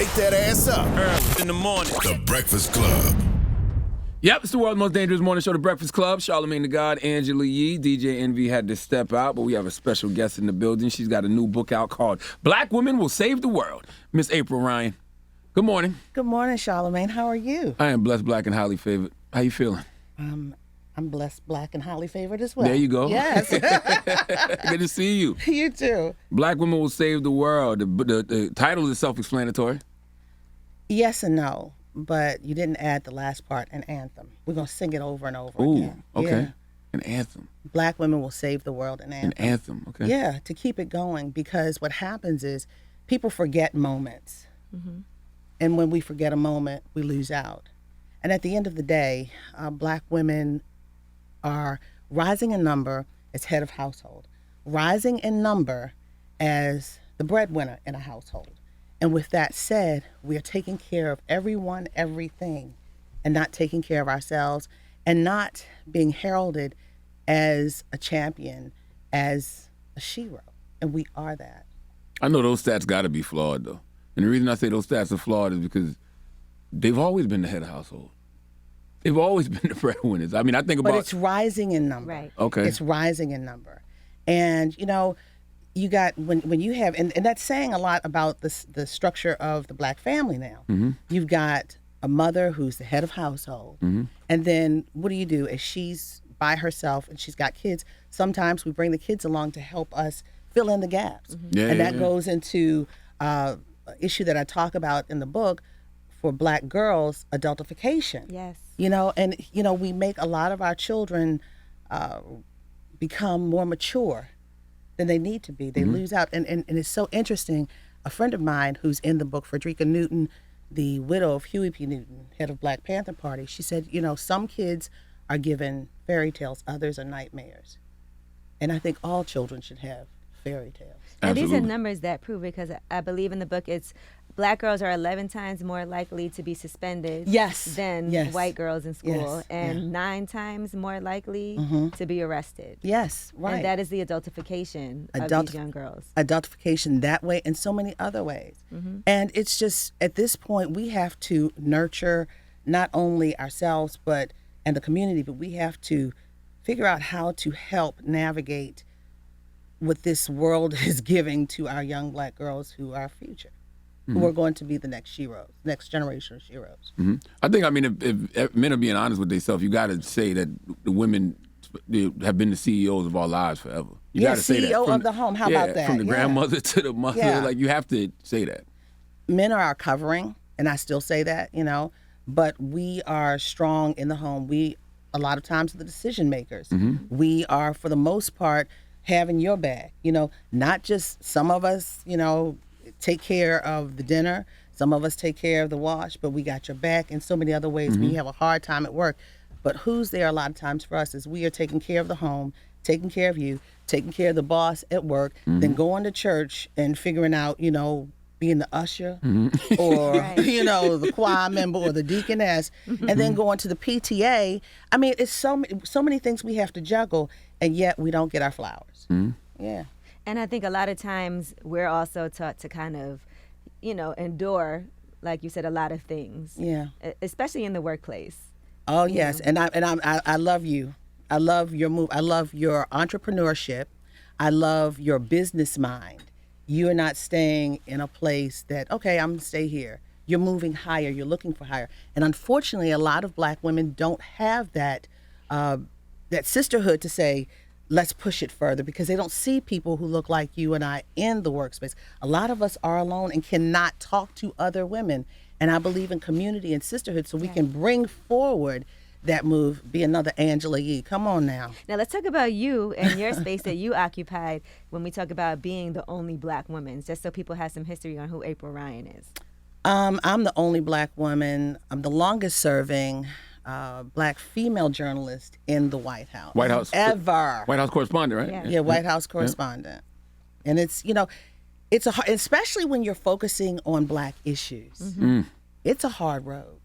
wake that ass up. Early in the morning. The Breakfast Club. Yep, it's the world's most dangerous morning show, The Breakfast Club. Charlamagne the God, Angela Yee. DJ Envy had to step out, but we have a special guest in the building. She's got a new book out called Black Women Will Save the World. Miss April Ryan. Good morning. Good morning, Charlamagne. How are you? I am blessed, black, and highly favored. How you feeling? I'm blessed, black, and highly favored as well. There you go. Yes. Good to see you. You too. Black Women Will Save the World. The title is self-explanatory. Yes and no, but you didn't add the last part, an anthem. We're going to sing it over and over Ooh, again. okay. Yeah. An anthem. Black women will save the world, an anthem. An anthem, okay. Yeah, to keep it going, because what happens is people forget moments. Mm-hmm. And when we forget a moment, we lose out. And at the end of the day, black women are rising in number as head of household, rising in number as the breadwinner in a household. And with that said, we are taking care of everyone, everything, and not taking care of ourselves, and not being heralded as a champion, as a shero. And we are that. I know those stats got to be flawed, though. And the reason I say those stats are flawed is because they've always been the head of household. They've always been the breadwinners. I mean, I think about... But it's rising in number. Right. Okay. It's rising in number. And, you know, you got, when you have, and that's saying a lot about the structure of the black family now. Mm-hmm. You've got a mother who's the head of household. Mm-hmm. And then what do? As she's by herself and she's got kids, sometimes we bring the kids along to help us fill in the gaps. Mm-hmm. Yeah, and that goes into an issue that I talk about in the book for black girls, adultification. Yes. You know, and, you know, we make a lot of our children become more mature than they need to be. They lose out. And it's so interesting. A friend of mine who's in the book, Frederica Newton, the widow of Huey P. Newton, head of Black Panther Party, she said, you know, some kids are given fairy tales, others are nightmares. And I think all children should have fairy tales. And these are Absolutely. numbers that prove it, because I believe in the book it's black girls are 11 times more likely to be suspended than white girls in school, and 9 times more likely to be arrested. Yes, right. And that is the adultification of these young girls. Adultification that way and so many other ways. Mm-hmm. And it's just, at this point, we have to nurture not only ourselves and the community, but we have to figure out how to help navigate what this world is giving to our young black girls who are our future, who are going to be the next sheroes, next generation of sheroes. Mm-hmm. I think, I mean, if men are being honest with themselves, you got to say that the women have been the CEOs of our lives forever. You got to say that. CEO of the home. How about that? From the grandmother to the mother, like you have to say that. Men are our covering, and I still say that, you know, but we are strong in the home. We, a lot of times, are the decision makers. Mm-hmm. We are, for the most part, having your back, you know, not just some of us, you know, take care of the dinner, some of us take care of the wash, but we got your back in so many other ways when you have a hard time at work. But who's there a lot of times for us is we are taking care of the home, taking care of you, taking care of the boss at work, then going to church and figuring out, you know, being the usher or, you know, the choir member or the deaconess, and then going to the PTA. I mean, it's so many things we have to juggle, and yet we don't get our flowers. Yeah. And I think a lot of times we're also taught to kind of, you know, endure, like you said, a lot of things. Yeah. Especially in the workplace. Oh, yes. And I love you. I love your move. I love your entrepreneurship. I love your business mind. You're not staying in a place that, okay, I'm going to stay here. You're moving higher. You're looking for higher. And unfortunately, a lot of black women don't have that sisterhood to say, let's push it further, because they don't see people who look like you and I in the workspace. A lot of us are alone and cannot talk to other women. And I believe in community and sisterhood, so we can bring forward that move. Be another Angela Yee. Come on now. Now let's talk about you and your space that you occupied when we talk about being the only black woman, just so people have some history on who April Ryan is. I'm the only black woman. I'm the longest serving black female journalist in the White House. White House ever. White House correspondent, right? Yeah, White House correspondent. And it's, you know, it's especially when you're focusing on black issues. It's a hard road.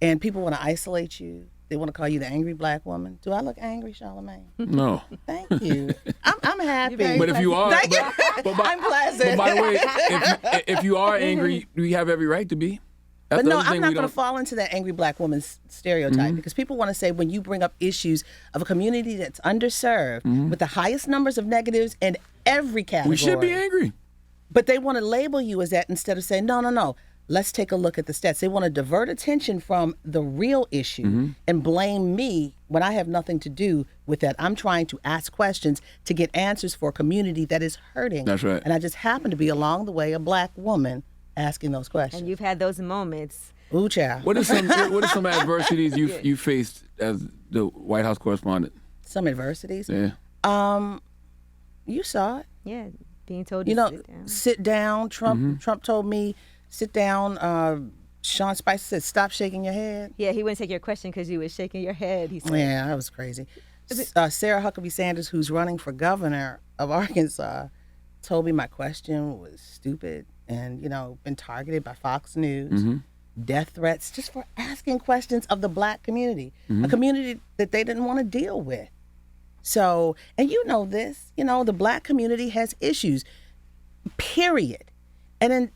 And people want to isolate you. They want to call you the angry black woman. Do I look angry, Charlamagne? No. Thank you. I'm happy. But if you are, I'm pleasant. But by the way, if you are angry, we have every right to be. That's but no, I'm not going to fall into that angry black woman stereotype because people want to say when you bring up issues of a community that's underserved with the highest numbers of negatives in every category. We should be angry. But they want to label you as that instead of saying, no. Let's take a look at the stats. They want to divert attention from the real issue and blame me when I have nothing to do with that. I'm trying to ask questions to get answers for a community that is hurting. That's right. And I just happen to be along the way a black woman asking those questions. And you've had those moments. Ooh, child. What are some adversities you faced as the White House correspondent? Some adversities? Yeah. You saw it. Yeah, being told to sit down. Trump told me, sit down. Sean Spicer said, stop shaking your head. Yeah, he wouldn't take your question because you were shaking your head, he said. Yeah, that was crazy. Sarah Huckabee Sanders, who's running for governor of Arkansas, told me my question was stupid and, been targeted by Fox News, death threats, just for asking questions of the black community, a community that they didn't want to deal with. So, and you know this, the black community has issues, period. And then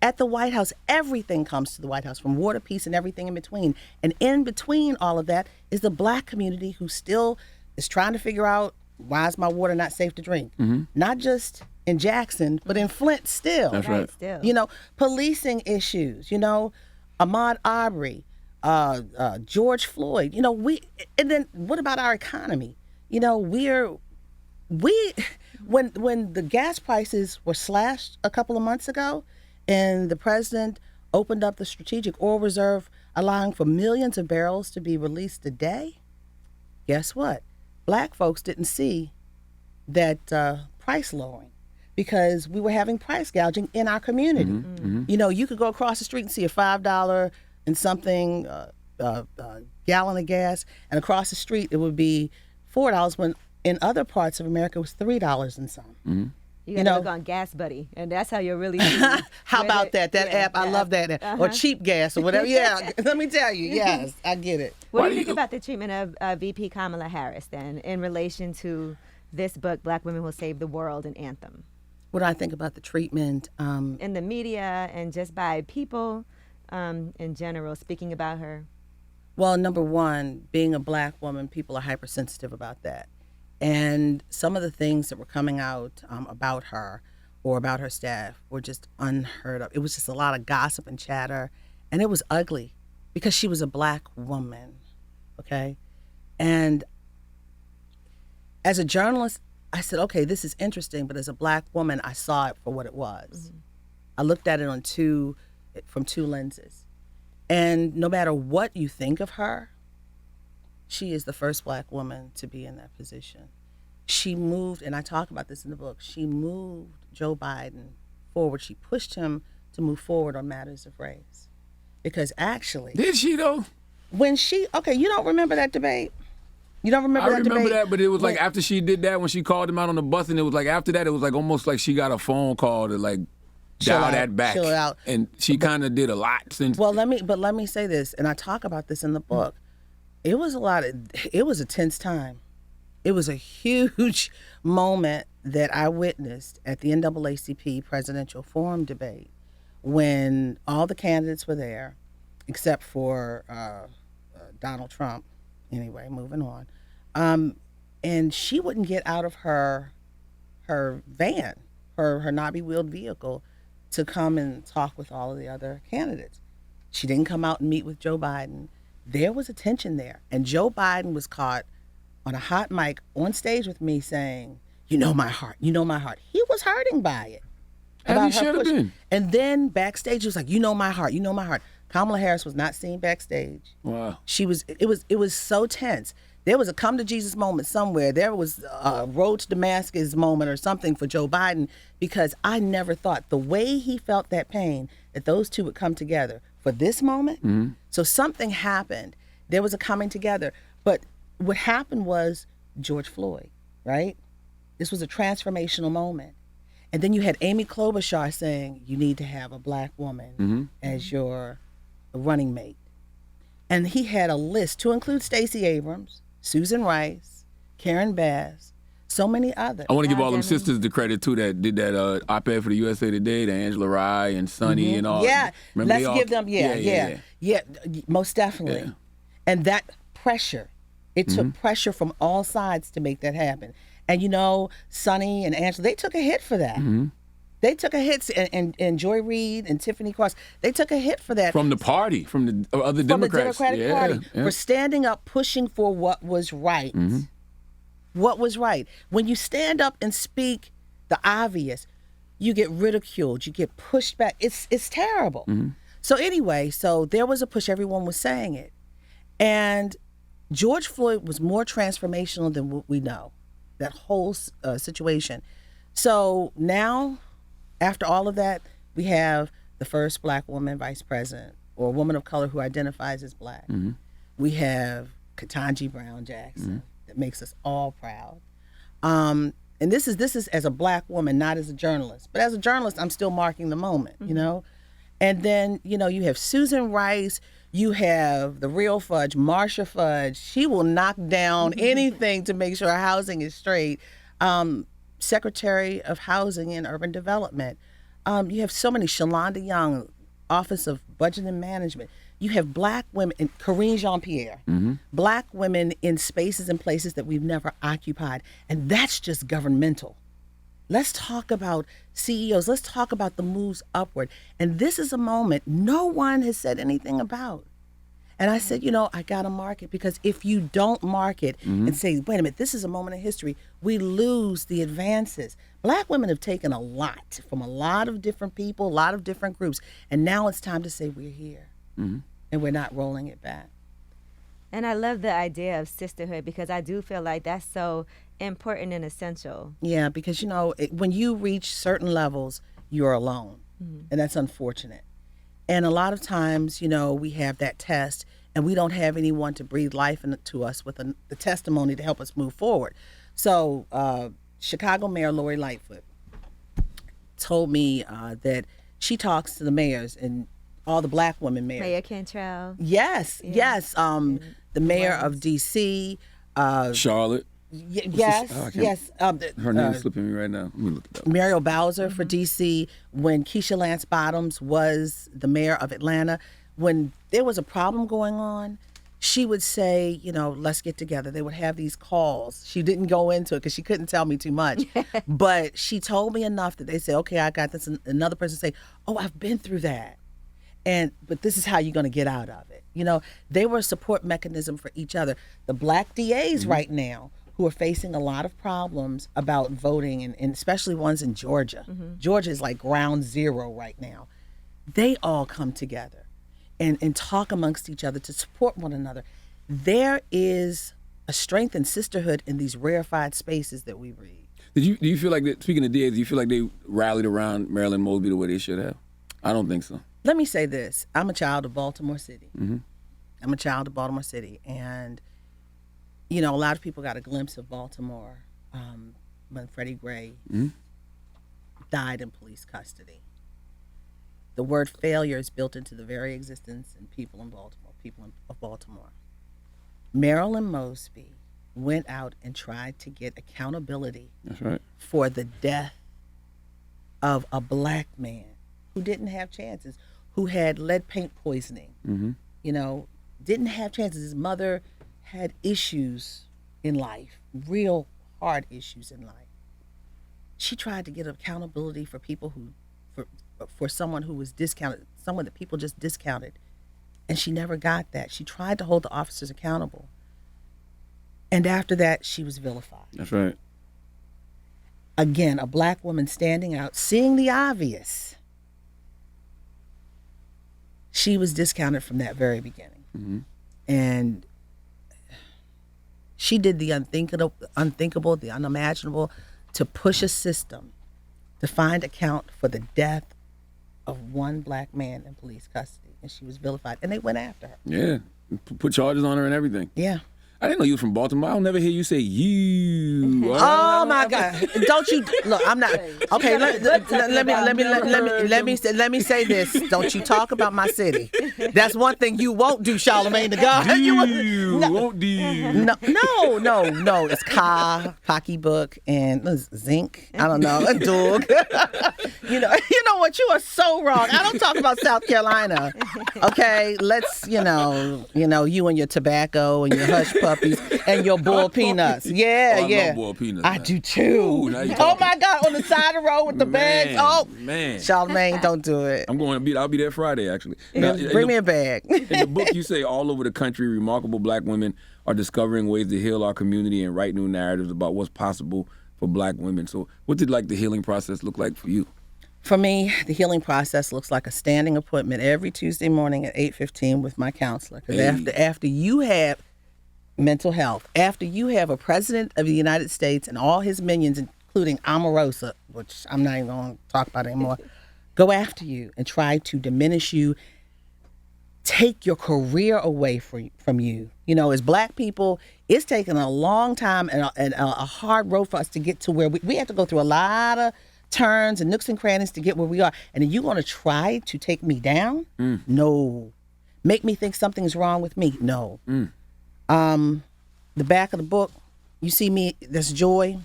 at the White House, everything comes to the White House, from water, peace, and everything in between. And in between all of that is the black community who still is trying to figure out, why is my water not safe to drink? Not just in Jackson, but in Flint still. That's right. Still. Policing issues, Ahmaud Arbery, George Floyd, and then what about our economy? When the gas prices were slashed a couple of months ago, and the president opened up the strategic oil reserve, allowing for millions of barrels to be released a day, guess what? Black folks didn't see that price lowering because we were having price gouging in our community. You could go across the street and see a $5 and something gallon of gas, and across the street it would be $4 when in other parts of America it was $3 and some. You got to look on Gas Buddy, and that's how you'll really see. How about that app? I love that app. Or Cheap Gas or whatever. Yeah, let me tell you. Yes, I get it. What do you think about the treatment of VP Kamala Harris, then, in relation to this book, Black Women Will Save the World, and Anthem? What do I think about the treatment? In the media and just by people in general speaking about her? Well, number one, being a black woman, people are hypersensitive about that. And some of the things that were coming out about her or about her staff were just unheard of. It was just a lot of gossip and chatter, and it was ugly because she was a black woman, okay? And as a journalist, I said, okay, this is interesting, but as a black woman, I saw it for what it was. I looked at it from two lenses. And no matter what you think of her, she is the first black woman to be in that position. She moved, and I talk about this in the book, she moved Joe Biden forward. She pushed him to move forward on matters of race. Because actually... Did she, though? Okay, you don't remember that debate? You don't remember that debate? I remember that, but it was like after she did that, when she called him out on the bus, and it was like after that, it was like almost like she got a phone call to like dial that back. Chill out. And she kind of did a lot since... Well, let me say this, and I talk about this in the book. It was a tense time. It was a huge moment that I witnessed at the NAACP presidential forum debate when all the candidates were there, except for Donald Trump. Anyway, moving on. And she wouldn't get out of her van, her knobby-wheeled vehicle, to come and talk with all of the other candidates. She didn't come out and meet with Joe Biden. There was a tension there. And Joe Biden was caught on a hot mic on stage with me saying, you know my heart, you know my heart. He was hurting by it. And he should have been. And then backstage, he was like, you know my heart, you know my heart. Kamala Harris was not seen backstage. Wow. It was so tense. There was a come to Jesus moment somewhere. There was a road to Damascus moment or something for Joe Biden, because I never thought the way he felt that pain, that those two would come together for this moment. So something happened. There was a coming together. But what happened was George Floyd, right? This was a transformational moment. And then you had Amy Klobuchar saying, you need to have a black woman as your running mate. And he had a list to include Stacey Abrams, Susan Rice, Karen Bass, so many others. I want to give all them sisters the credit, too, that did that op-ed for the USA Today, the Angela Rye and Sonny and all. Yeah, Remember let's give them, yeah, most definitely. Yeah. And that pressure, it took pressure from all sides to make that happen. And, you know, Sonny and Angela, they took a hit for that. They took a hit, and Joy Reid and Tiffany Cross, they took a hit for that. From the party, from the other Democrats. From the Democratic Party, for standing up, pushing for what was right. What was right. When you stand up and speak the obvious, you get ridiculed, you get pushed back. It's terrible. So anyway, so there was a push, everyone was saying it. And George Floyd was more transformational than what we know, that whole situation. So now, after all of that, we have the first black woman vice president, or a woman of color who identifies as black. We have Ketanji Brown Jackson. That makes us all proud. And this is as a black woman, not as a journalist. But as a journalist, I'm still marking the moment, you know? And then, you know, you have Susan Rice, you have the real Fudge, Marsha Fudge. She will knock down anything to make sure housing is straight. Secretary of Housing and Urban Development. You have so many, Shalonda Young, Office of Budget and Management. You have black women, and Karine Jean-Pierre, black women in spaces and places that we've never occupied. And that's just governmental. Let's talk about CEOs. Let's talk about the moves upward. And this is a moment no one has said anything about. And I said, you know, I got to mark it, because if you don't mark it and say, wait a minute, this is a moment in history, we lose the advances. Black women have taken a lot from a lot of different people, a lot of different groups. And now it's time to say we're here. And we're not rolling it back. And I love the idea of sisterhood, because I do feel like that's so important and essential. Yeah, because, you know, when you reach certain levels, you're alone. And that's unfortunate. And a lot of times, you know, we have that test and we don't have anyone to breathe life into us with the testimony to help us move forward. So Chicago Mayor Lori Lightfoot told me that she talks to the mayors and all the black women mayors. Mayor Cantrell. Yes. The mayor of D.C. Charlotte. Yes. Her name's slipping me right now. Let me look it up. Muriel Bowser for D.C. When Keisha Lance Bottoms was the mayor of Atlanta, when there was a problem going on, she would say, you know, let's get together. They would have these calls. She didn't go into it because she couldn't tell me too much. But she told me enough that they say, okay, I got this. And another person say, oh, I've been through that. But this is how you're going to get out of it. You know, they were a support mechanism for each other. The black DAs right now, who are facing a lot of problems about voting, and especially ones in Georgia. Georgia is like ground zero right now. They all come together and talk amongst each other to support one another. There is a strength and sisterhood in these rarefied spaces that we read. Do you feel like that, speaking of DAs, do you feel like they rallied around Marilyn Mosby the way they should have? I don't think so. Let me say this. I'm a child of Baltimore City. I'm a child of Baltimore City. And you know, a lot of people got a glimpse of Baltimore when Freddie Gray died in police custody. The word failure is built into the very existence and people in Baltimore, of Baltimore. Marilyn Mosby went out and tried to get accountability for the death of a black man who didn't have chances, who had lead paint poisoning, you know, didn't have chances. His mother had issues in life, real hard issues in life. She tried to get accountability for people for someone who was discounted, someone that people just discounted, and she never got that. She tried to hold the officers accountable, and after that, she was vilified. That's right. Again, a black woman standing out, seeing the obvious. She was discounted from that very beginning, and she did the unthinkable, the unimaginable, to push a system to find account for the death of one black man in police custody. And she was vilified. And they went after her. Yeah. Put charges on her and everything. Yeah. I didn't know you were from Baltimore. I'll never hear you say you. Oh my God! Don't you look? I'm not okay. Let me say this. Don't you talk about my city? That's one thing you won't do, Charlamagne the God. Won't do. No. It's pocketbook, and zinc. I don't know, a dog. You know what? You are so wrong. I don't talk about South Carolina. Okay, let's you and your tobacco and your hush puppies and your boiled peanuts. Yeah, I love boiled peanuts. I do too. Ooh, oh my God, on the side of the road with the bags. Oh man, Charlamagne, don't do it. I'll be there Friday actually. Now, bring me a bag. In the book, you say all over the country, remarkable black women are discovering ways to heal our community and write new narratives about what's possible for black women. So, what did the healing process look like for you? For me, the healing process looks like a standing appointment every Tuesday morning at 8:15 with my counselor. Because after you have mental health, after you have a president of the United States and all his minions, including Omarosa, which I'm not even going to talk about anymore, go after you and try to diminish you, take your career away from you. As black people, it's taken a long time and a hard road for us to get to where we have to go through a lot of turns and nooks and crannies to get where we are. And are you going to try to take me down? No. Make me think something's wrong with me? No. The back of the book, you see me, there's joy,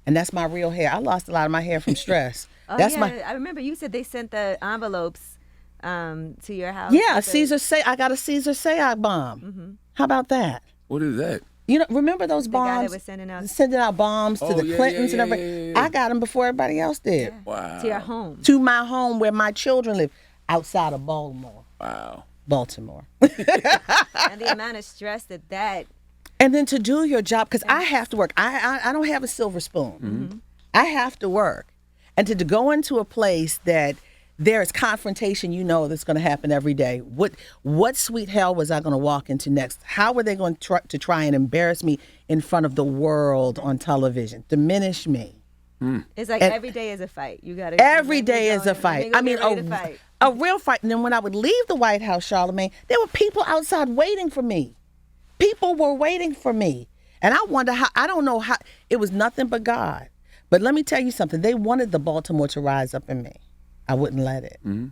and that's my real hair. I lost a lot of my hair from stress. I remember you said they sent the envelopes to your house. Yeah, I got a Caesar Sayag bomb. Mm-hmm. How about that? What is that? Remember those bombs? The guy that was sending out bombs to the Clintons and everybody. Yeah. I got them before everybody else did. Yeah. Wow. To your home. To my home where my children live, outside of Baltimore. Wow. Baltimore. And the amount of stress that. And then to do your job, because I have to work. I don't have a silver spoon. Mm-hmm. I have to work. And to go into a place that there is confrontation, that's going to happen every day. What sweet hell was I going to walk into next? How were they going to try and embarrass me in front of the world on television? Diminish me. It's like every day is a fight. You got to. Every day is a fight. I mean, a real fight. And then when I would leave the White House, Charlamagne, there were people outside waiting for me. People were waiting for me. And I wonder I don't know how, it was nothing but God. But let me tell you something. They wanted the Baltimore to rise up in me. I wouldn't let it. Mm-hmm.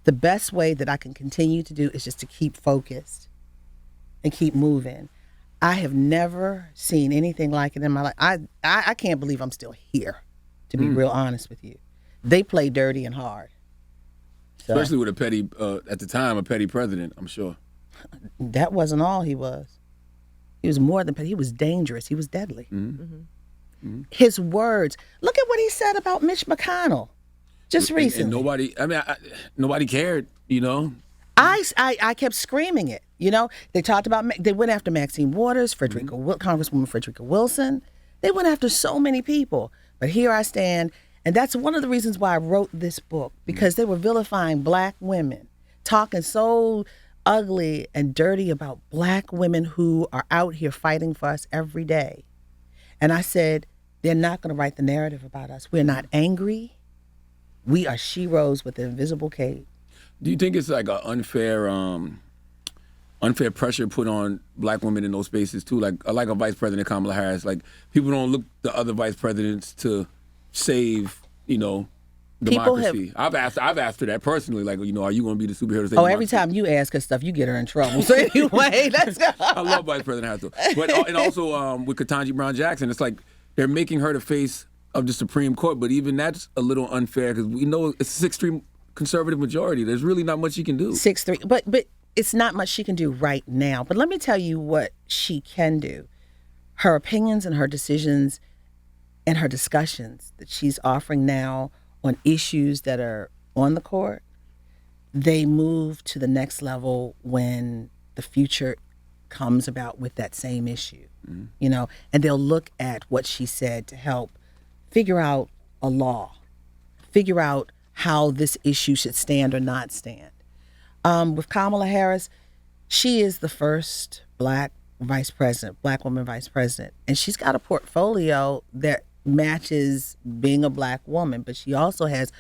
The best way that I can continue to do is just to keep focused and keep moving. I have never seen anything like it in my life. I can't believe I'm still here, to be real honest with you. They play dirty and hard. So, especially with at the time, a petty president, I'm sure. That wasn't all he was. He was more than petty. He was dangerous. He was deadly. Mm-hmm. Mm-hmm. His words. Look at what he said about Mitch McConnell just recently. And nobody cared, I kept screaming it. They talked about, they went after Maxine Waters, Congresswoman Frederica Wilson. They went after so many people. But here I stand, and that's one of the reasons why I wrote this book, because they were vilifying black women, talking so ugly and dirty about black women who are out here fighting for us every day. And I said, they're not going to write the narrative about us. We're not angry. We are sheroes with an invisible cape. Do you think it's like an unfair pressure put on black women in those spaces too? Like a Vice President Kamala Harris, like people don't look to other vice presidents to save, democracy. I've asked her that personally. Like, are you going to be the superhero to save democracy? Every time you ask her stuff, you get her in trouble. So anyway, let's go. I love Vice President Harris though. But and also with Ketanji Brown Jackson, it's like they're making her the face of the Supreme Court, but even that's a little unfair because we know it's an extreme conservative majority. There's really not much she can do. 6-3, but it's not much she can do right now. But let me tell you what she can do. Her opinions and her decisions and her discussions that she's offering now on issues that are on the court, they move to the next level when the future comes about with that same issue, and they'll look at what she said to help figure out a law, figure out how this issue should stand or not stand. With Kamala Harris, she is the first black woman vice president. And she's got a portfolio that matches being a black woman, but she also has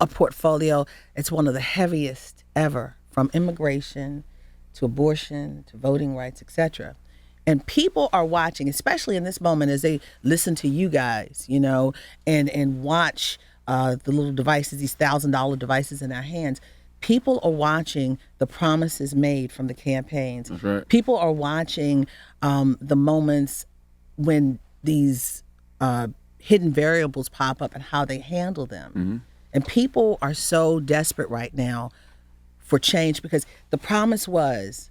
a portfolio that's one of the heaviest ever, from immigration to abortion to voting rights, etc. And people are watching, especially in this moment as they listen to you guys, and watch the little devices, these $1,000 devices in our hands. People are watching the promises made from the campaigns. That's right. People are watching the moments when these hidden variables pop up and how they handle them. Mm-hmm. And people are so desperate right now for change because the promise was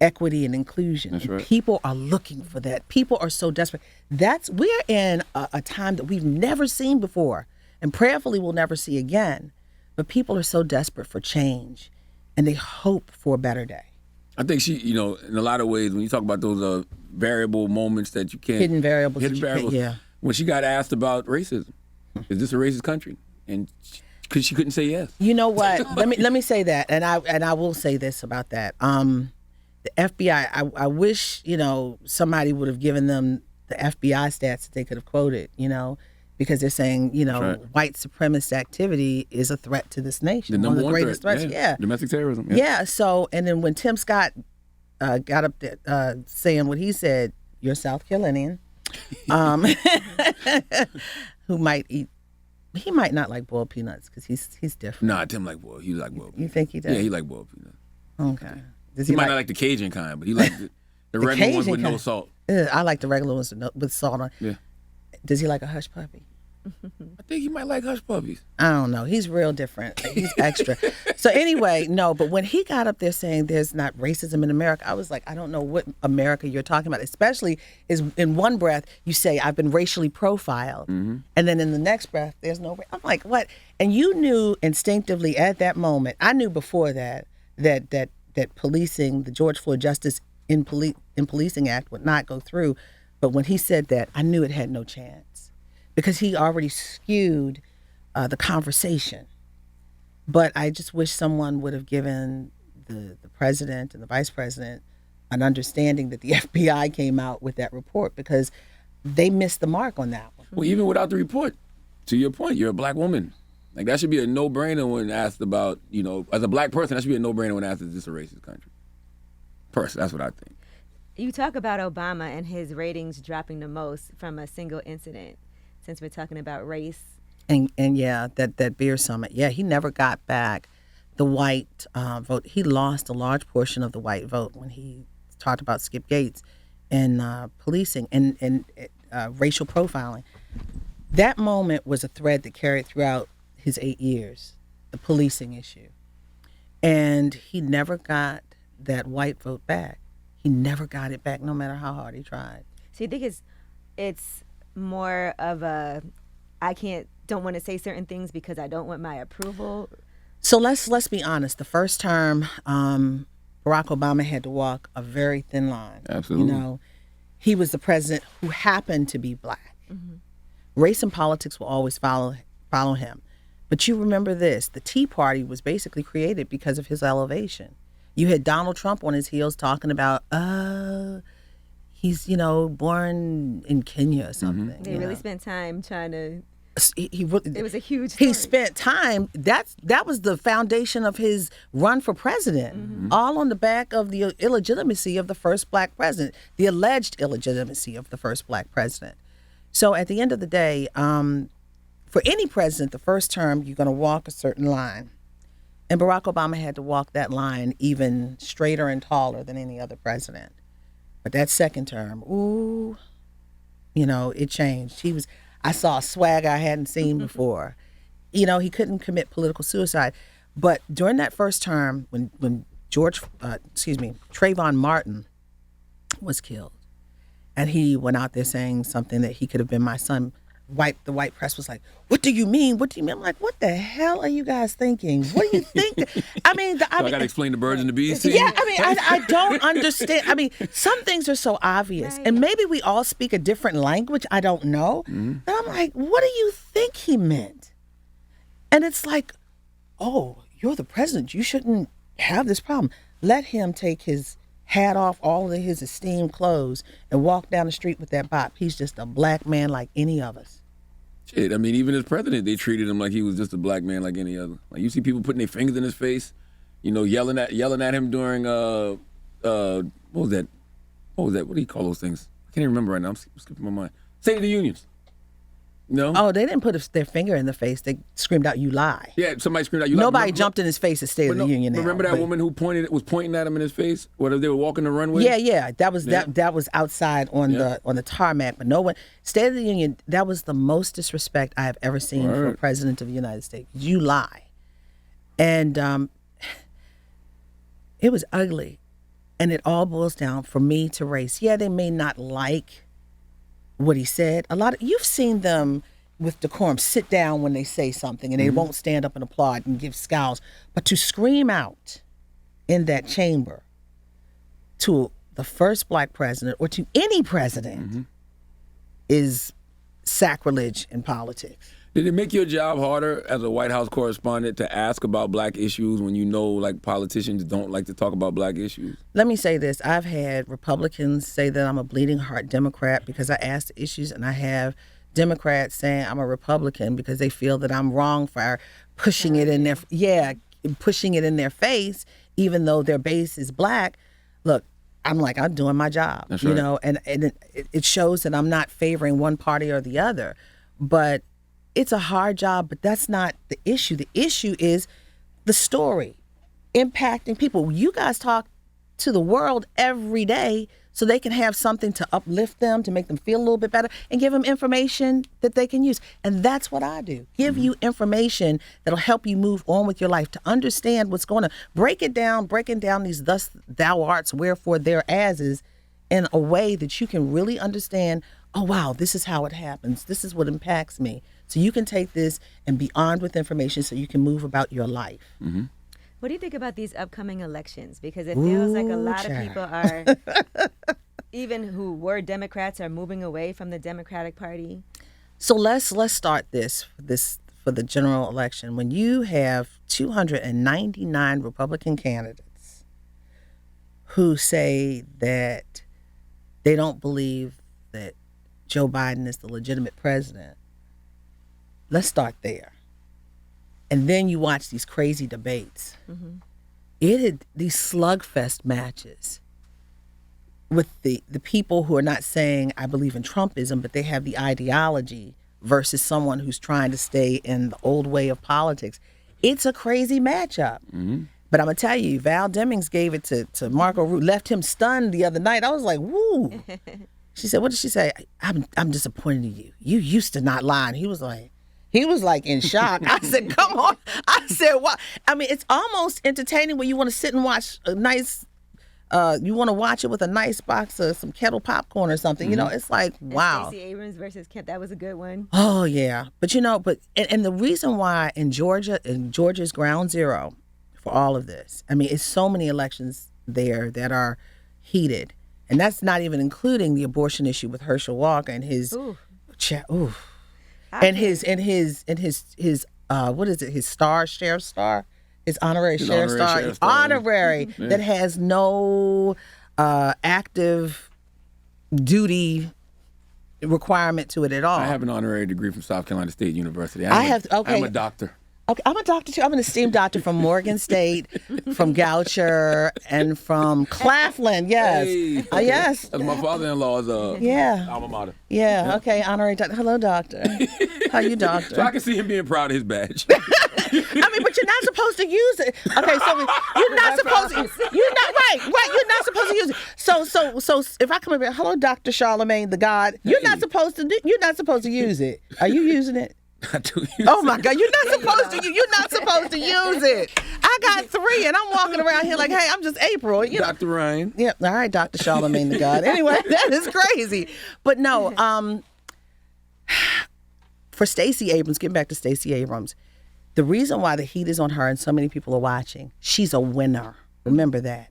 equity and inclusion. That's right. People are looking for that. People are so desperate. We're in a time that we've never seen before, and prayerfully we'll never see again. But people are so desperate for change, and they hope for a better day. I think she, in a lot of ways, when you talk about those variable moments that you can't... Hidden variables. Yeah. When she got asked about racism, is this a racist country? And because she couldn't say yes. You know what? let me say that, and I will say this about that. The FBI, I wish, somebody would have given them the FBI stats that they could have quoted, because they're saying, right. white supremacist activity is a threat to this nation. The number one of the greatest threats. Yeah. Domestic terrorism. Yeah. So, and then when Tim Scott got up there saying what he said, you're a South Carolinian, who might eat. He might not like boiled peanuts because he's different. Nah, Tim like boiled. He like boiled peanuts. You think he does? Yeah, he like boiled peanuts. Okay. He might not like the Cajun kind, but he like the regular ones with no salt. I like the regular ones with salt on. Yeah. Does he like a hush puppy? I think he might like hush puppies. I don't know. He's real different. He's extra. So anyway, no, but when he got up there saying there's not racism in America, I was like, I don't know what America you're talking about. Especially is in one breath you say I've been racially profiled, and then in the next breath there's no. I'm like, what? And you knew instinctively at that moment. I knew before that policing, the George Floyd Justice in Policing Act would not go through. But when he said that, I knew it had no chance because he already skewed the conversation. But I just wish someone would have given the president and the vice president an understanding that the FBI came out with that report because they missed the mark on that one. Well, even without the report, to your point, you're a black woman. Like, that should be a no-brainer when asked about, as a black person, that should be a no-brainer when asked, is this a racist country? That's what I think. You talk about Obama and his ratings dropping the most from a single incident, since we're talking about race. And yeah, that beer summit, yeah, he never got back the white vote. He lost a large portion of the white vote when he talked about Skip Gates and policing and racial profiling. That moment was a thread that carried throughout his 8 years, the policing issue. And he never got that white vote back. He never got it back, no matter how hard he tried. So you think it's more of a, don't want to say certain things because I don't want my approval? So let's be honest. The first term, Barack Obama had to walk a very thin line. Absolutely. He was the president who happened to be black. Mm-hmm. Race and politics will always follow him. But you remember this, the Tea Party was basically created because of his elevation. You had Donald Trump on his heels talking about, he's, born in Kenya or something. Mm-hmm. They really spent time trying to... It was a huge story. He spent time, that was the foundation of his run for president, all on the back of the illegitimacy of the first black president, the alleged illegitimacy of the first black president. So at the end of the day, for any president, the first term, you're going to walk a certain line. And Barack Obama had to walk that line even straighter and taller than any other president. But that second term, it changed. I saw a swag I hadn't seen before. He couldn't commit political suicide. But during that first term, when Trayvon Martin was killed, and he went out there saying something that he could have been my son, the white press was like, what do you mean? What do you mean? I'm like, what the hell are you guys thinking? What do you think? I got to explain the birds and the bees to you? Yeah, I don't understand. Some things are so obvious. Right. And maybe we all speak a different language. I don't know. Mm-hmm. But I'm like, what do you think he meant? And it's like, oh, you're the president. You shouldn't have this problem. Let him take his hat off, all of his esteemed clothes, and walk down the street with that bop. He's just a black man like any of us. Shit, even as president, they treated him like he was just a black man like any other. Like, you see people putting their fingers in his face, yelling at him during what was that? What do you call those things? I can't even remember right now. I'm skipping my mind. State of the Unions. No? Oh, they didn't put their finger in the face. They screamed out, "You lie." Yeah, somebody screamed out, "You lie." Nobody jumped in his face at State of the Union now. Remember that woman who was pointing at him in his face? Whether they were walking the runway? Yeah. That was outside on the tarmac, but no one. State of the Union, that was the most disrespect I have ever seen for a president of the United States. You lie. And it was ugly. And it all boils down, for me, to race. Yeah, they may not like what he said. You've seen them with decorum sit down when they say something, and they won't stand up and applaud and give scowls. But to scream out in that chamber to the first black president or to any president is sacrilege in politics. Did it make your job harder as a White House correspondent to ask about black issues when you know, like, politicians don't like to talk about black issues? Let me say this. I've had Republicans say that I'm a bleeding heart Democrat because I ask the issues, and I have Democrats saying I'm a Republican because they feel that I'm wrong for pushing it in their face, even though their base is black. Look, I'm doing my job, That's right. You know, and it shows that I'm not favoring one party or the other. But it's a hard job, but that's not the issue. The issue is the story impacting people. You guys talk to the world every day so they can have something to uplift them, to make them feel a little bit better, and give them information that they can use. And that's what I do. Give you information that'll help you move on with your life, to understand what's going on. Breaking down these thus, thou arts, wherefore, thereases in a way that you can really understand, oh, wow, this is how it happens. This is what impacts me. So you can take this and be armed with information so you can move about your life. Mm-hmm. What do you think about these upcoming elections? Because it feels like a lot of people are, even who were Democrats, are moving away from the Democratic Party. So let's start this for the general election. When you have 299 Republican candidates who say that they don't believe that Joe Biden is the legitimate president, let's start there. And then you watch these crazy debates. These slugfest matches with the people who are not saying, I believe in Trumpism, but they have the ideology, versus someone who's trying to stay in the old way of politics. It's a crazy matchup. But I'm going to tell you, Val Demings gave it to Marco Rubio, left him stunned the other night. I was like, woo. She said, what did she say? I'm disappointed in you. You used to not lie. And he was like in shock. I said, come on. I said, what? I mean, it's almost entertaining when you want to sit and watch a nice, you want to watch it with a nice box of some kettle popcorn or something. You know, it's like, wow. Stacey Abrams versus Kemp, that was a good one. Oh, yeah. But, and the reason why Georgia's ground zero for all of this, I mean, it's so many elections there that are heated. And that's not even including the abortion issue with Herschel Walker and his, and his what is it? His sheriff star, his honorary sheriff star, honorary that has no active duty requirement to it at all. I have an honorary degree from South Carolina State University. I'm a doctor. Okay, I'm a doctor too. I'm an esteemed doctor from Morgan State, from Goucher, and from Claflin. Yes, Hey. Yes. That's my father-in-law's alma mater. Yeah. Okay. Honorary doctor. Hello, doctor. How you, doctor? So I can see him being proud of his badge. I mean, but you're not supposed to use it. Okay, so you're not supposed to. You're not right. You're not supposed to use it. So if I come over here, hello, Dr. Charlamagne, the God. You're not supposed to. You're not supposed to use it. Are you using it? I do use Oh my God! You're not supposed to. You're not supposed to use it. I got 3, and I'm walking around here like, hey, I'm just April. You know. Dr. Ryan. Yeah. All right, Dr. Charlamagne the God. Anyway, that is crazy. But no. For Stacey Abrams, getting back to Stacey Abrams, the reason why the heat is on her and so many people are watching, she's a winner. Remember that.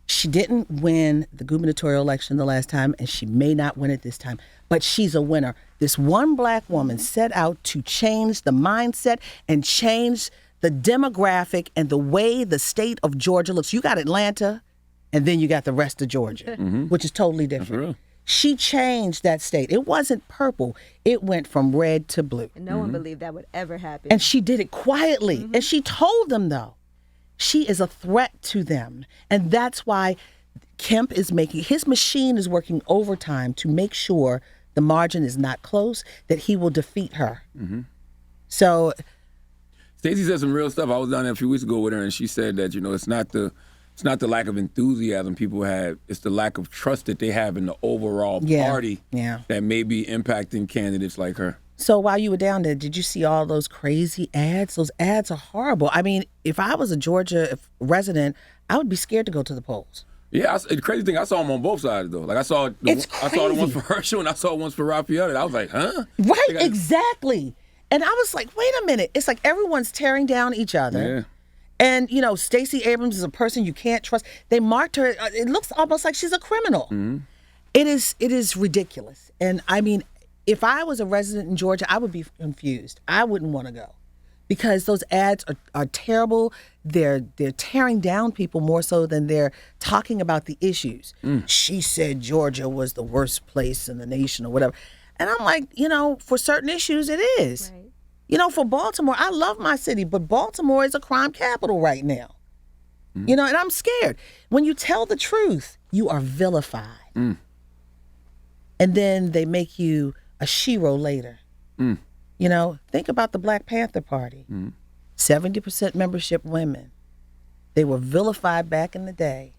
She didn't win the gubernatorial election the last time, and she may not win it this time, but she's a winner. This one black woman set out to change the mindset and change the demographic and the way the state of Georgia looks. You got Atlanta, and then you got the rest of Georgia, which is totally different. That's real. She changed that state. It wasn't purple. It went from red to blue. And no one believed that would ever happen. And she did it quietly. And she told them, though, she is a threat to them. And that's why Kemp is his machine is working overtime to make sure the margin is not close, that he will defeat her. So Stacey said some real stuff. I was down there a few weeks ago with her, and she said that, it's not the lack of enthusiasm people have, it's the lack of trust that they have in the overall party that may be impacting candidates like her. So while you were down there, did you see all those crazy ads? Those ads are horrible. I mean, if I was a Georgia resident, I would be scared to go to the polls. Yeah, the crazy thing, I saw them on both sides, though. Like, I saw the ones for Herschel, and I saw ones for Raphael, and I was like, huh? Right, exactly. And I was like, wait a minute. It's like everyone's tearing down each other. Yeah. And, Stacey Abrams is a person you can't trust. They marked her. It looks almost like she's a criminal. It is ridiculous. And, I mean, if I was a resident in Georgia, I would be confused. I wouldn't want to go because those ads are terrible. They're tearing down people more so than they're talking about the issues. She said Georgia was the worst place in the nation or whatever. And I'm like, for certain issues, it is. Right. For Baltimore, I love my city, but Baltimore is a crime capital right now. And I'm scared. When you tell the truth, you are vilified. And then they make you a shero later. Think about the Black Panther Party. 70% membership women. They were vilified back in the day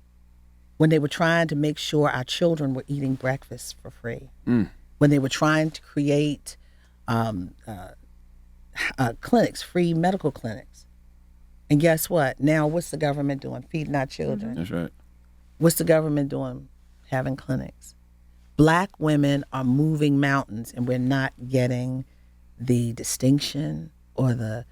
when they were trying to make sure our children were eating breakfast for free. When they were trying to create clinics, free medical clinics. And guess what? Now what's the government doing? Feeding our children. That's right. What's the government doing? Having clinics. Black women are moving mountains, and we're not getting the distinction or the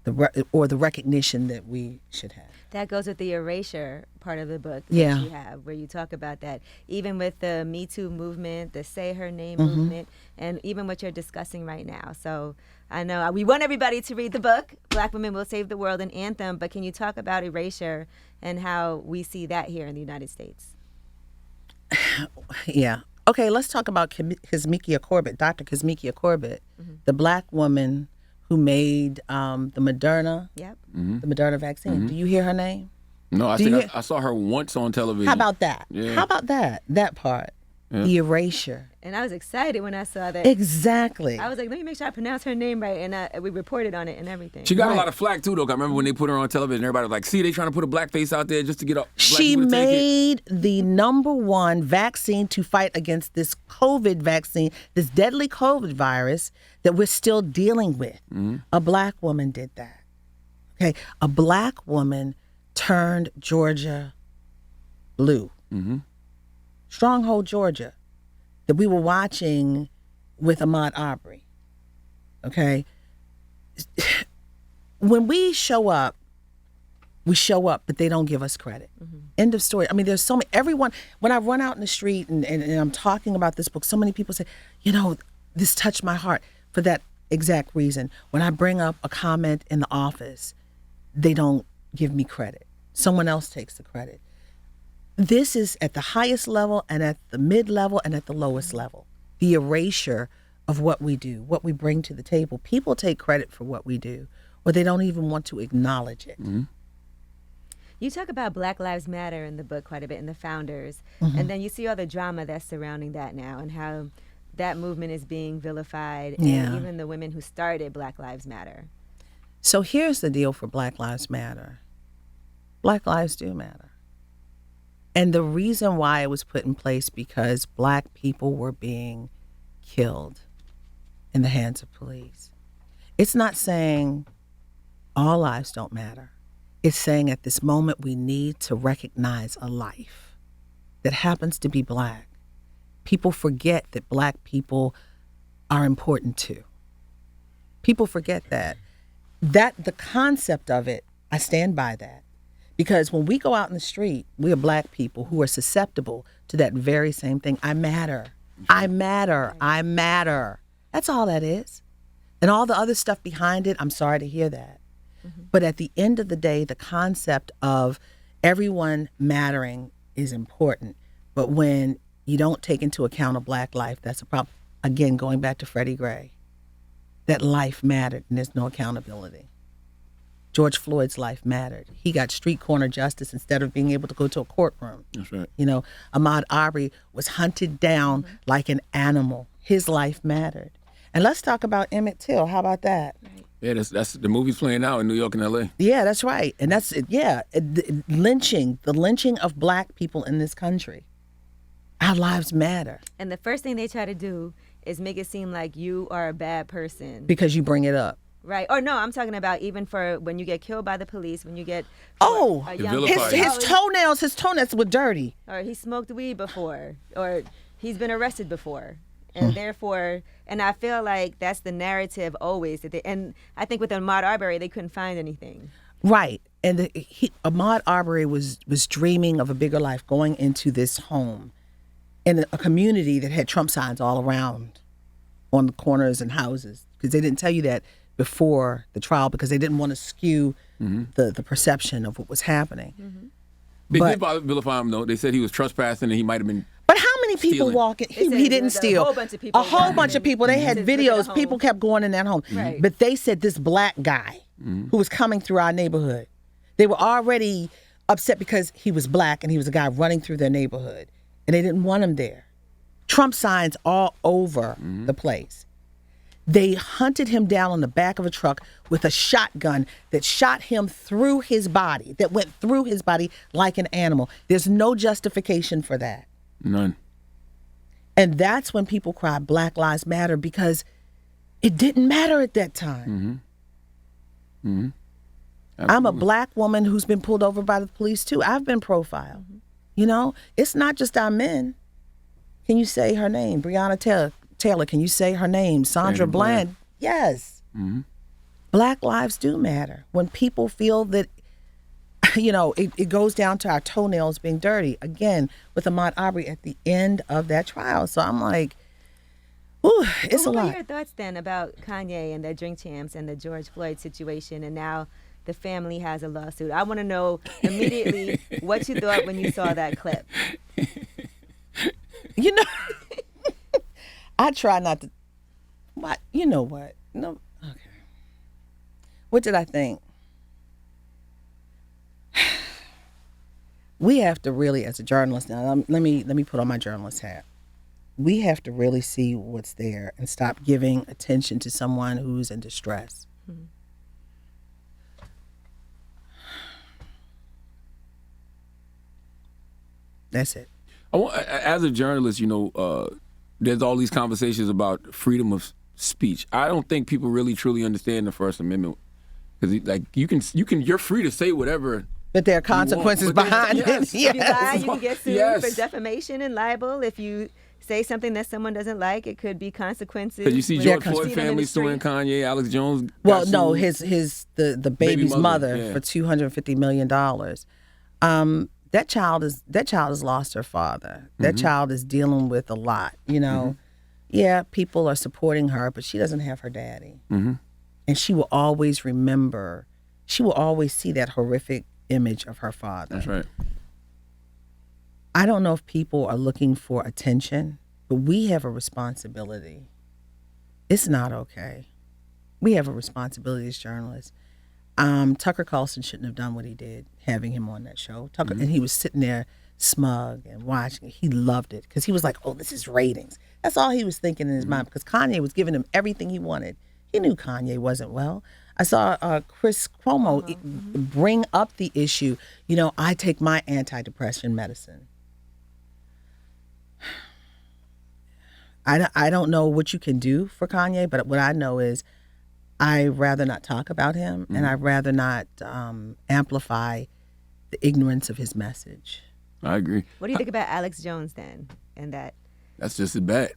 recognition that we should have. That goes with the erasure part of the book that you have, where you talk about that, even with the Me Too movement, the Say Her Name movement, and even what you're discussing right now. So I know we want everybody to read the book, Black Women Will Save the World, and Anthem, but can you talk about erasure and how we see that here in the United States? Yeah. Okay, let's talk about Kizzmekia Corbett, Dr. Kizzmekia Corbett, the Black woman who made the Moderna vaccine. Do you hear her name? No, I saw her once on television. How about that? Yeah. How about that? That part. Yeah. The erasure. And I was excited when I saw that. Exactly. I was like, let me make sure I pronounce her name right. And we reported on it and everything. She got a lot of flack, too, though. I remember when they put her on television, everybody was like, see, they trying to put a black face out there just to get up. She made the #1 vaccine to fight against this COVID vaccine, this deadly COVID virus that we're still dealing with. A Black woman did that. Okay. A Black woman turned Georgia blue. Stronghold, Georgia, that we were watching with Ahmaud Arbery. Okay? When we show up, but they don't give us credit. End of story. I mean, there's so many, everyone, when I run out in the street and I'm talking about this book, so many people say, this touched my heart for that exact reason. When I bring up a comment in the office, they don't give me credit. Someone else takes the credit. This is at the highest level and at the mid-level and at the lowest level. The erasure of what we do, what we bring to the table. People take credit for what we do, or they don't even want to acknowledge it. You talk about Black Lives Matter in the book quite a bit, and the founders, and then you see all the drama that's surrounding that now and how that movement is being vilified, and even the women who started Black Lives Matter. So here's the deal for Black Lives Matter. Black lives do matter. And the reason why it was put in place because Black people were being killed in the hands of police. It's not saying all lives don't matter. It's saying at this moment we need to recognize a life that happens to be Black. People forget that Black people are important too. People forget that. The concept of it, I stand by that. Because when we go out in the street, we are Black people who are susceptible to that very same thing. I matter. I matter. I matter. That's all that is. And all the other stuff behind it, I'm sorry to hear that. But at the end of the day, the concept of everyone mattering is important. But when you don't take into account a Black life, that's a problem. Again, going back to Freddie Gray, that life mattered and there's no accountability. George Floyd's life mattered. He got street corner justice instead of being able to go to a courtroom. That's right. Ahmaud Arbery was hunted down like an animal. his life mattered. And let's talk about Emmett Till. How about that? Right. Yeah, that's the movie's playing out in New York and L.A. Yeah, that's right. And that's the lynching of black people in this country. Our lives matter. And the first thing they try to do is make it seem like you are a bad person. Because you bring it up. Right. Or no, I'm talking about even for when you get killed by the police, when you get his toenails were dirty. Or he smoked weed before, or he's been arrested before. And therefore, and I feel like that's the narrative always. And I think with Ahmaud Arbery, they couldn't find anything. Right. And Ahmaud Arbery was dreaming of a bigger life, going into this home in a community that had Trump signs all around on the corners and houses, because they didn't tell you that before the trial because they didn't want to skew the perception of what was happening. Mm-hmm. They did vilify him, though. They said he was trespassing and he might have been. But how many people walk in? He didn't steal. A whole bunch of people. A whole bunch of people. They had videos. People kept going in that home. Right. But they said this black guy who was coming through our neighborhood, they were already upset because he was black and he was a guy running through their neighborhood. And they didn't want him there. Trump signs all over the place. They hunted him down on the back of a truck with a shotgun that shot him through his body, that went through his body like an animal. There's no justification for that. None. And that's when people cry Black Lives Matter, because it didn't matter at that time. I'm a black woman who's been pulled over by the police too. I've been profiled. You know, it's not just our men. Can you say her name? Breonna Taylor, can you say her name? Sandra Bland. Yes. Black lives do matter. When people feel that, you know, it goes down to our toenails being dirty. Again, with Ahmaud Arbery at the end of that trial. So I'm like, ooh, it's a lot. What are your thoughts then about Kanye and the Drink Champs and the George Floyd situation, and now the family has a lawsuit? I want to know immediately what you thought when you saw that clip. You know, I try not to. What? You know what? No. Okay. What did I think? We have to really, as a journalist now, let me put on my journalist hat. We have to really see what's there and stop giving attention to someone who's in distress. That's it. As a journalist, you know, there's all these conversations about freedom of speech. I don't think people really truly understand the First Amendment, because like you're free to say whatever. But there are consequences behind it. If you lie, you can get sued for defamation and libel. If you say something that someone doesn't like, it could be consequences. Because you see George Floyd family suing Kanye, Alex Jones. Well, no, the baby's mother for $250 million. That child has lost her father. That child is dealing with a lot. You know, yeah, people are supporting her, but she doesn't have her daddy, and she will always remember. She will always see that horrific image of her father. That's right. I don't know if people are looking for attention, but we have a responsibility. It's not okay. We have a responsibility as journalists. Tucker Carlson shouldn't have done what he did, having him on that show. Tucker, and he was sitting there smug and watching. He loved it because he was like, "Oh, this is ratings." That's all he was thinking in his mind, because Kanye was giving him everything he wanted. He knew Kanye wasn't well. I saw Chris Cuomo bring up the issue. You know, I take my antidepressant medicine. I don't know what you can do for Kanye, but what I know is I'd rather not talk about him, and I'd rather not amplify the ignorance of his message. I agree. What do you think about Alex Jones then? And that's just a bet.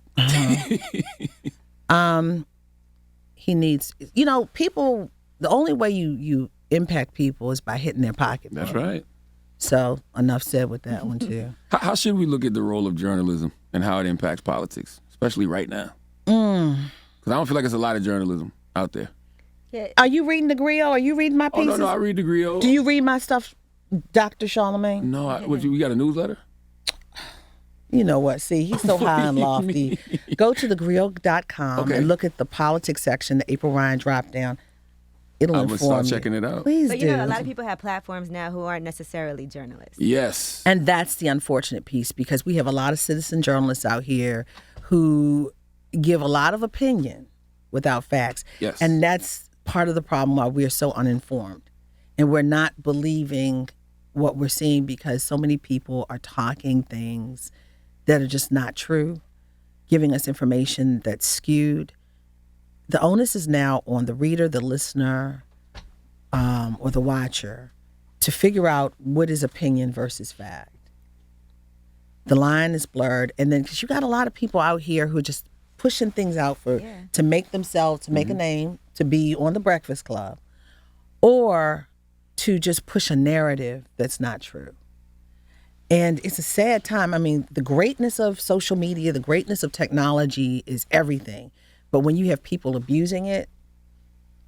He needs, you know, people, the only way you impact people is by hitting their pocketbook. That's right. So enough said with that one too. How should we look at the role of journalism and how it impacts politics, especially right now? Because I don't feel like it's a lot of journalism out there. Yeah. Are you reading the Griot? Are you reading my pieces? Oh, no, I read the Griot. Do you read my stuff, Dr. Charlamagne? No, we got a newsletter? You know what? See, he's so high and lofty. Go to thegriot.com and look at the politics section, the April Ryan drop down. It'll inform you. I'm going to start checking it out. Please but do. You know, a lot of people have platforms now who aren't necessarily journalists. Yes. And that's the unfortunate piece, because we have a lot of citizen journalists out here who give a lot of opinion without facts. Yes. And that's part of the problem why we're so uninformed. And we're not believing what we're seeing because so many people are talking things that are just not true, giving us information that's skewed. The onus is now on the reader, the listener, or the watcher to figure out what is opinion versus fact. The line is blurred. And then, because you got a lot of people out here who are just pushing things out to make themselves, to make a name, to be on the Breakfast Club, or to just push a narrative that's not true. And it's a sad time. I mean, the greatness of social media, the greatness of technology is everything. But when you have people abusing it,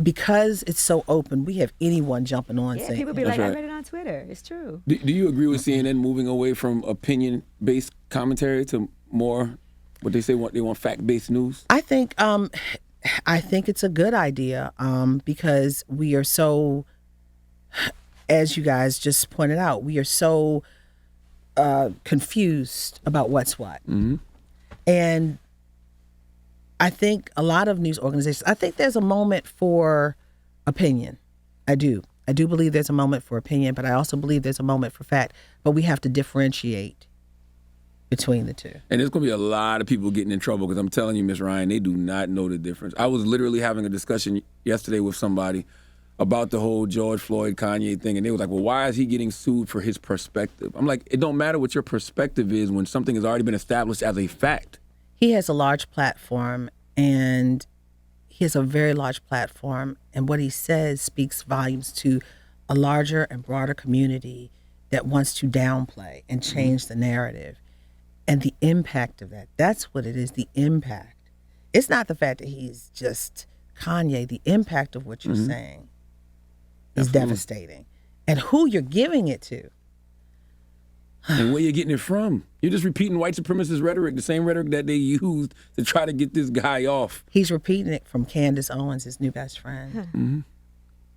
because it's so open, we have anyone jumping on saying, people be like, I read it on Twitter. It's true. Do you agree with CNN moving away from opinion-based commentary to more what they say they want fact-based news? I think it's a good idea because we are so, as you guys just pointed out, we are so confused about what's what. Mm-hmm. And I think a lot of news organizations, I think there's a moment for opinion. I do believe there's a moment for opinion, but I also believe there's a moment for fact. But we have to differentiate between the two. And there's going to be a lot of people getting in trouble because I'm telling you, Miss Ryan, they do not know the difference. I was literally having a discussion yesterday with somebody about the whole George Floyd, Kanye thing, and they was like, well, why is he getting sued for his perspective? I'm like, it don't matter what your perspective is when something has already been established as a fact. He has a large platform, and he has a very large platform, and what he says speaks volumes to a larger and broader community that wants to downplay and change the narrative. And the impact of that, that's what it is, the impact. It's not the fact that he's just Kanye. The impact of what you're saying is devastating. And who you're giving it to. And where you're getting it from. You're just repeating white supremacist rhetoric, the same rhetoric that they used to try to get this guy off. He's repeating it from Candace Owens, his new best friend.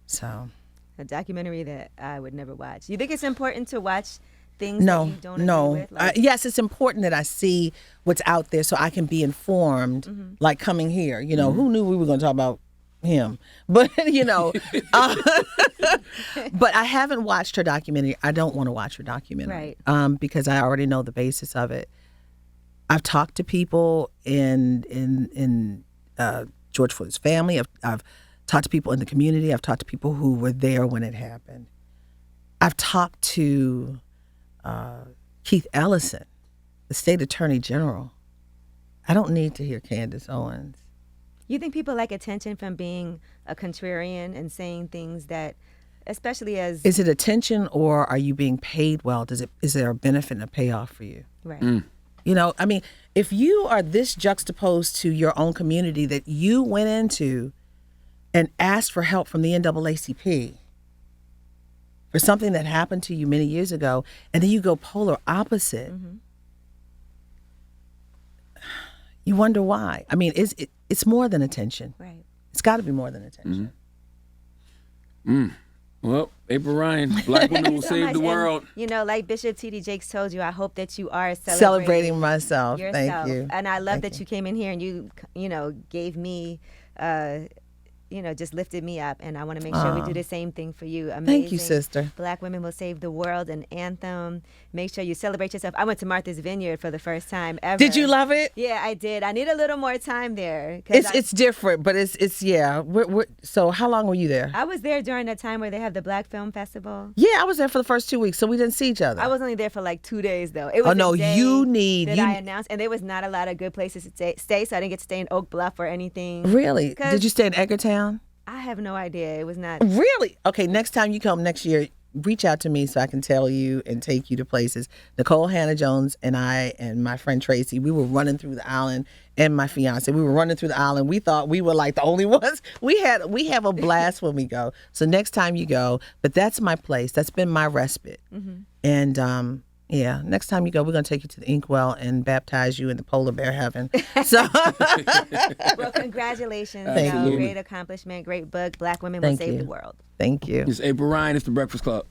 So. A documentary that I would never watch. You think it's important to watch things that you don't agree with? Like, yes, it's important that I see what's out there so I can be informed, like coming here. You know, who knew we were going to talk about him? But, you know, but I haven't watched her documentary. I don't want to watch her documentary because I already know the basis of it. I've talked to people in George Floyd's family. I've talked to people in the community. I've talked to people who were there when it happened. I've talked to Keith Ellison, the state attorney general. I don't need to hear Candace Owens. You think people like attention from being a contrarian and saying things that, especially as... Is it attention, or are you being paid well? Is there a benefit and a payoff for you? Right. You know, I mean, if you are this juxtaposed to your own community that you went into and asked for help from the NAACP for something that happened to you many years ago, and then you go polar opposite, you wonder why. I mean, it's more than attention. Right. It's got to be more than attention. Well, April Ryan, Black women will save the world. And, you know, like Bishop T.D. Jakes told you, I hope that you are celebrating myself. Yourself. Thank you. And I love that you came in here and you know, gave me, you know, just lifted me up. And I want to make sure we do the same thing for you. Amazing. Thank you, sister. Black Women Will Save the World, an anthem. Make sure you celebrate yourself. I went to Martha's Vineyard for the first time ever. Did you love it? Yeah, I did. I need a little more time there. It's different, but it's yeah. So how long were you there? I was there during that time where they have the Black Film Festival. Yeah, I was there for the first 2 weeks, so we didn't see each other. I was only there for like 2 days, though. It was I announced, and there was not a lot of good places to stay, so I didn't get to stay in Oak Bluff or anything. Really? Did you stay in Edgartown? I have no idea. It was not. Really? Okay, next time you come next year, reach out to me so I can tell you and take you to places. Nicole Hannah-Jones and I and my friend Tracy, we were running through the island, and my fiance, we were running through the island. We thought we were like the only ones. We have a blast when we go. So next time you go, but that's my place. That's been my respite. And yeah, next time you go, we're going to take you to the Inkwell and baptize you in the polar bear heaven. So, well, congratulations. Thank you. Great accomplishment, great book. Black Women Will Save the World. Thank you. It's April Ryan. It's The Breakfast Club.